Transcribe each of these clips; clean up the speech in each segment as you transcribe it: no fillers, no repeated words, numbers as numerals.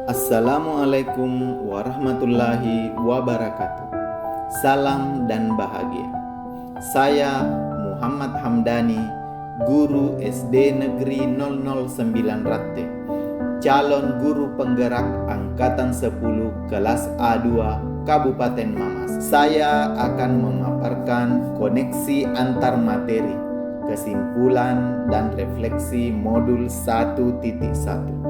Assalamualaikum warahmatullahi wabarakatuh. Salam dan bahagia. Saya Muhammad Hamdani, guru SD Negeri 009 Ratte, calon guru penggerak Angkatan 10 kelas A2 Kabupaten Mamas. Saya akan memaparkan koneksi antar materi, kesimpulan dan refleksi modul 1.1.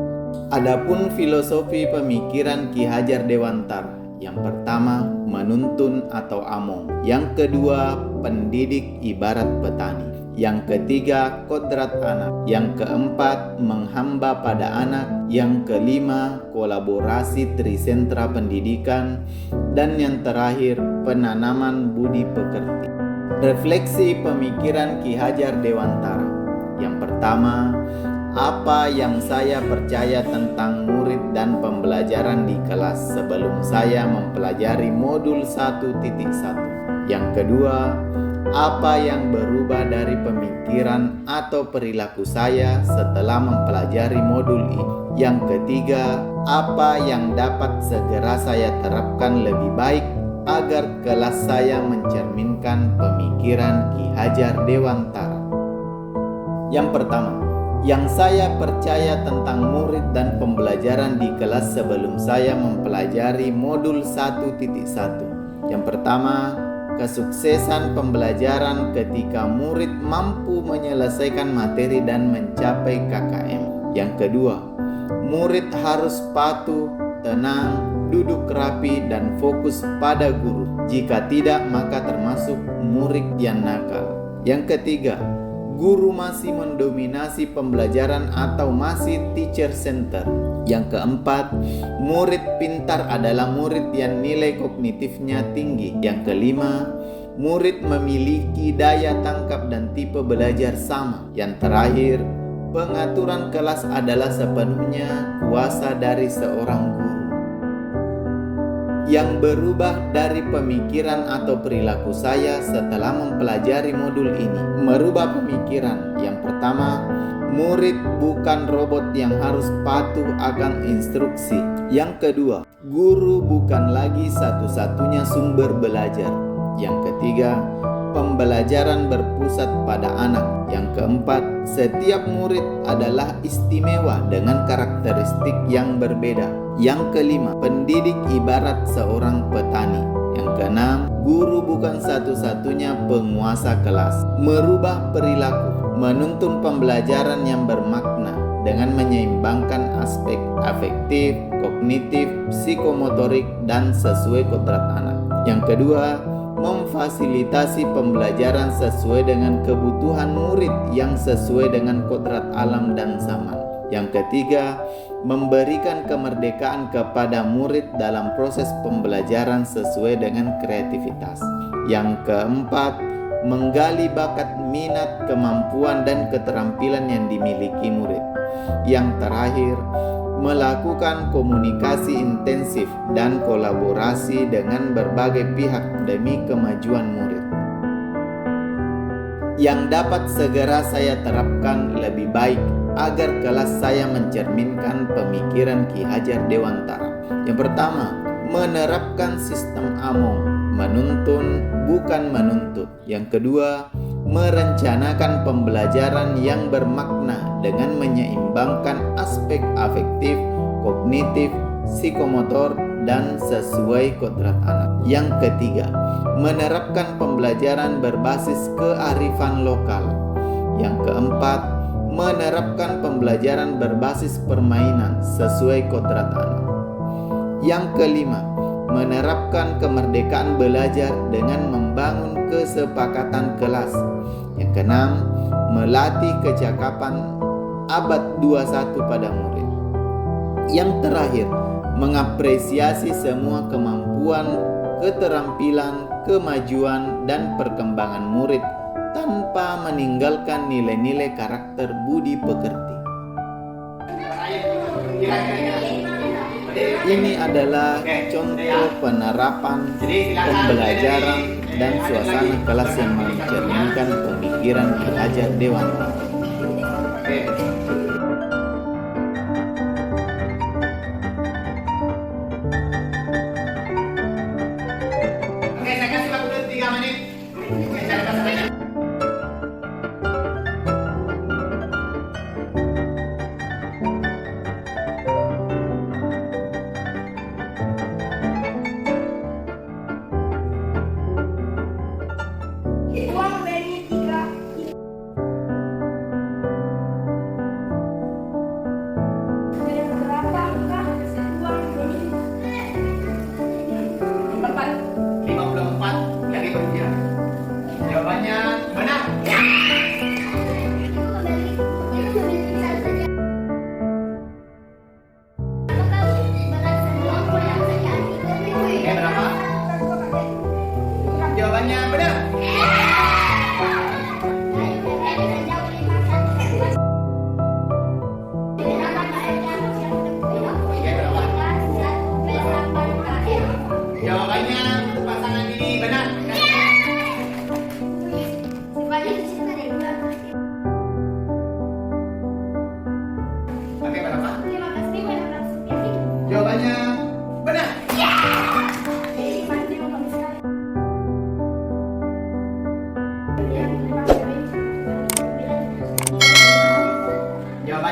Adapun filosofi pemikiran Ki Hajar Dewantara, yang pertama menuntun atau among, yang kedua pendidik ibarat petani, yang ketiga kodrat anak, yang keempat menghamba pada anak, yang kelima kolaborasi trisentra pendidikan, dan yang terakhir penanaman budi pekerti. Refleksi pemikiran Ki Hajar Dewantara. Yang pertama, apa yang saya percaya tentang murid dan pembelajaran di kelas sebelum saya mempelajari modul 1.1. Yang kedua, apa yang berubah dari pemikiran atau perilaku saya setelah mempelajari modul ini. Yang ketiga, apa yang dapat segera saya terapkan lebih baik agar kelas saya mencerminkan pemikiran Ki Hajar Dewantara. Yang pertama, yang saya percaya tentang murid dan pembelajaran di kelas sebelum saya mempelajari modul 1.1. Yang pertama, kesuksesan pembelajaran ketika murid mampu menyelesaikan materi dan mencapai KKM. Yang kedua, murid harus patuh, tenang, duduk rapi dan fokus pada guru. Jika tidak, maka termasuk murid yang nakal. Yang ketiga, guru masih mendominasi pembelajaran atau masih teacher center. Yang keempat, murid pintar adalah murid yang nilai kognitifnya tinggi. Yang kelima, murid memiliki daya tangkap dan tipe belajar sama. Yang terakhir, pengaturan kelas adalah sepenuhnya kuasa dari seorang guru. Yang berubah dari pemikiran atau perilaku saya setelah mempelajari modul ini. Merubah pemikiran. Yang pertama, murid bukan robot yang harus patuh akan instruksi. Yang kedua, guru bukan lagi satu-satunya sumber belajar. Yang ketiga, pembelajaran berpusat pada anak. Yang keempat, setiap murid adalah istimewa dengan karakteristik yang berbeda. Yang kelima, pendidik ibarat seorang petani. Yang keenam, guru bukan satu-satunya penguasa kelas. Merubah perilaku, menuntun pembelajaran yang bermakna dengan menyeimbangkan aspek afektif, kognitif, psikomotorik, dan sesuai kodrat anak. Yang kedua, memfasilitasi pembelajaran sesuai dengan kebutuhan murid yang sesuai dengan kodrat alam dan zaman. Yang ketiga, memberikan kemerdekaan kepada murid dalam proses pembelajaran sesuai dengan kreativitas. Yang keempat, menggali bakat, minat, kemampuan, dan keterampilan yang dimiliki murid. Yang terakhir, melakukan komunikasi intensif dan kolaborasi dengan berbagai pihak demi kemajuan murid. Yang dapat segera saya terapkan lebih baik agar kelas saya mencerminkan pemikiran Ki Hajar Dewantara. Yang pertama, menerapkan sistem among, menuntun bukan menuntut. Yang kedua, merencanakan pembelajaran yang bermakna dengan menyeimbangkan aspek afektif, kognitif, psikomotor, dan sesuai kodrat anak. Yang ketiga, menerapkan pembelajaran berbasis kearifan lokal. Yang keempat, menerapkan pembelajaran berbasis permainan sesuai kodrat anak. Yang kelima, menerapkan kemerdekaan belajar dengan membangun kesepakatan kelas. Yang keenam, melatih kecakapan abad 21 pada murid. Yang terakhir, mengapresiasi semua kemampuan, keterampilan, kemajuan, dan perkembangan murid tanpa meninggalkan nilai-nilai karakter budi pekerti. Ini adalah contoh penerapan pembelajaran dan suasana kelas yang mencerminkan pemikiran Ki Hajar Dewantara.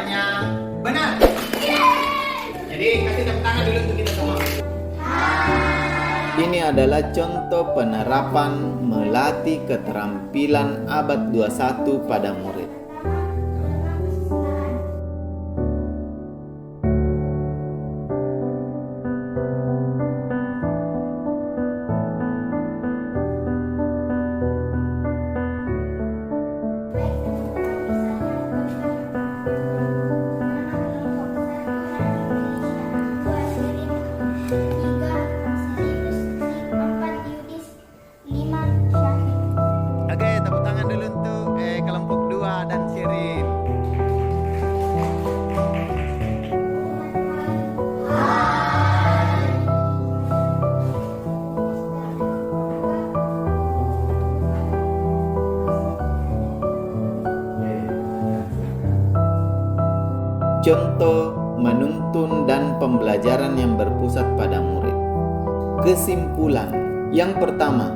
Jawabannya benar. Jadi kasih tepuk tangan dulu untuk kita semua. Ini adalah contoh penerapan melatih keterampilan abad 21 pada murid. Oke, tepuk tangan dulu untuk kelompok 2 dan Shirin. Contoh menuntun dan pembelajaran yang berpusat pada murid. Kesimpulan yang pertama,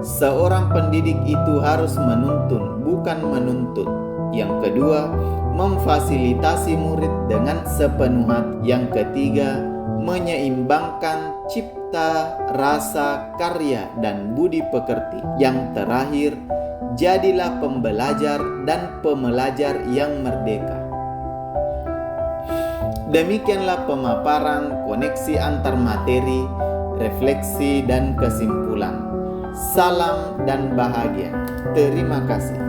seorang pendidik itu harus menuntun, bukan menuntut. Yang kedua, memfasilitasi murid dengan sepenuh hati. Yang ketiga, menyeimbangkan cipta, rasa, karya, dan budi pekerti. Yang terakhir, jadilah pembelajar dan pembelajar yang merdeka. Demikianlah pemaparan koneksi antar materi, refleksi, dan kesimpulan. Salam dan bahagia. Terima kasih.